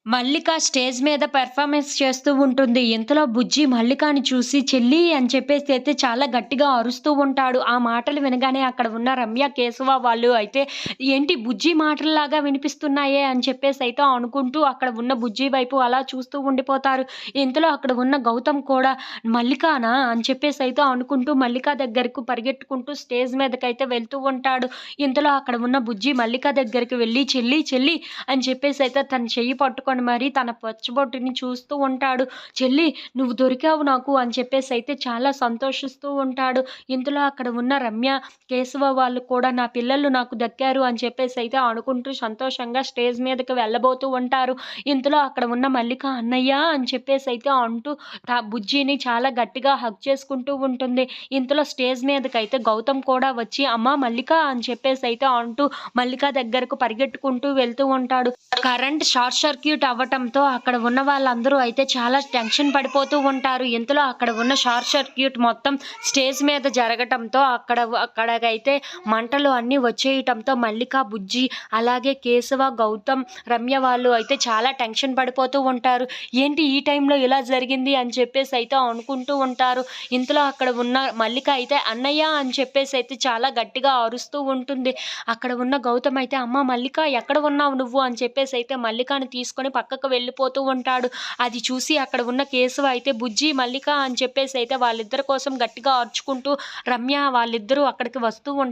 మల్లిక stage మీద performance చేస్తూ ఉంటుంది. ఇంతలో బుజ్జి మల్లికని చూసి చెల్లి అని చెప్పేసి అయితే చాలా గట్టిగా అరుస్తూ ఉంటాడు. ఆ మాటలు వినగానే అక్కడ ఉన్న రమ్య, కేశవ వాళ్ళు అయితే ఏంటి బుజ్జి మాటల్లాగా వినిపిస్తున్నాయే అని చెప్పేసి అయితే అనుకుంటూ అక్కడ ఉన్న బుజ్జి వైపు అలా చూస్తూ ఉండిపోతారు. ఇంతలో అక్కడ ఉన్న గౌతమ్ కూడా మల్లికానా అని చెప్పేసి అయితే అనుకుంటూ మల్లిక దగ్గరకు పరిగెట్టుకుంటూ స్టేజ్ మీదకైతే వెళ్తూ ఉంటాడు. ఇంతలో అక్కడ ఉన్న బుజ్జి మల్లిక దగ్గరికి వెళ్లి చెల్లి చెల్లి అని చెప్పేసైతే తన చెయ్యి పట్టుకొని మరి తన పచ్చబొట్టుని చూస్తూ ఉంటాడు. "చెల్లి నువ్వు దొరికావు నాకు" అని చెప్పేసైతే చాలా సంతోషిస్తూ ఉంటాడు. ఇంతలో అక్కడ ఉన్న రమ్య, కేశవ వాళ్ళు కూడా నా పిల్లలు నాకు దక్కారు అని చెప్పేసైతే అనుకుంటూ సంతోషంగా స్టేజ్ మీదకి వెళ్ళబోతూ ఉంటారు. ఇంతలో అక్కడ ఉన్న మల్లిక "అన్నయ్య" అని చెప్పేసైతే అంటూ బుజ్జిని చాలా గట్టిగా హగ్ చేసుకుంటూ ఉంటుంది. ఇంతలో స్టేజ్ మీదకైతే గౌతమ్ కూడా వచ్చి "అమ్మా మల్లిక" అని చెప్పేసైతే అంటూ మల్లిక దగ్గరకు పరిగెట్టుకుంటూ వెళ్తూ ఉంటాడు. కరెంట్ షార్ట్ సర్క్యూట్ అవ్వటంతో అక్కడ ఉన్న వాళ్ళందరూ అయితే చాలా టెన్షన్ పడిపోతూ ఉంటారు. ఇంతలో అక్కడ ఉన్న షార్ట్ సర్క్యూట్ మొత్తం స్టేజ్ మీద జరగటంతో అక్కడకైతే మంటలు అన్నీ వచ్చేయటంతో మల్లిక, బుజ్జి అలాగే కేశవ, గౌతమ్, రమ్య వాళ్ళు అయితే చాలా టెన్షన్ పడిపోతూ ఉంటారు. ఏంటి ఈ టైంలో ఇలా జరిగింది అని చెప్పేసి అయితే అనుకుంటూ ఉంటారు. ఇంతలో అక్కడ ఉన్న మల్లిక అయితే "అన్నయ్య" అని చెప్పేసి అయితే చాలా గట్టిగా అరుస్తూ ఉంటుంది. అక్కడ ఉన్న గౌతమ్ అయితే "అమ్మ మల్లిక ఎక్కడ ఉన్నావు నువ్వు" అని చెప్పేసి అయితే మల్లికని తీసుకొని పక్కకు వెళ్ళిపోతూ ఉంటాడు. అది చూసి అక్కడ ఉన్న కేశవ అయితే "బుజ్జి, మల్లిక" అని చెప్పేసి అయితే వాళ్ళిద్దరి కోసం గట్టిగా అరుచుకుంటూ రమ్య వాళ్ళిద్దరూ అక్కడికి వస్తూ